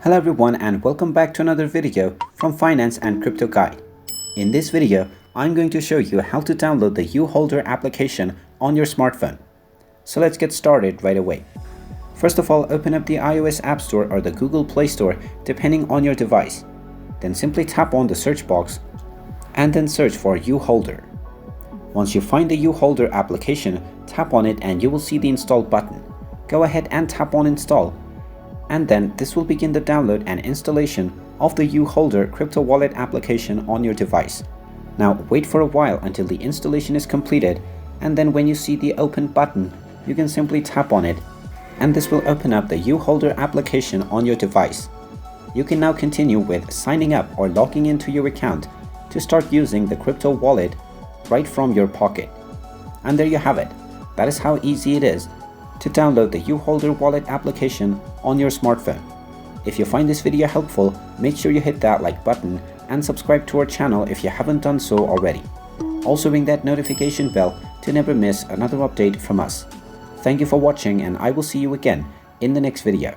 Hello everyone and welcome back to another video from Finance and Crypto Guide. In this video, I'm going to show you how to download the YouHodler application on your smartphone. So let's get started right away. First of all, open up the iOS App Store or the Google Play Store depending on your device. Then simply tap on the search box and then search for YouHodler. Once you find the YouHodler application, tap on it and you will see the install button. Go ahead and tap on install. And then this will begin the download and installation of the YouHodler crypto wallet application on your device. Now wait for a while until the installation is completed, and then when you see the open button, you can simply tap on it and this will open up the YouHodler application on your device. You can now continue with signing up or logging into your account to start using the crypto wallet right from your pocket. And there you have it. That is how easy it is to download the YouHodler wallet application on your smartphone. If you find this video helpful, make sure you hit that like button and subscribe to our channel if you haven't done so already. Also ring that notification bell to never miss another update from us. Thank you for watching and I will see you again in the next video.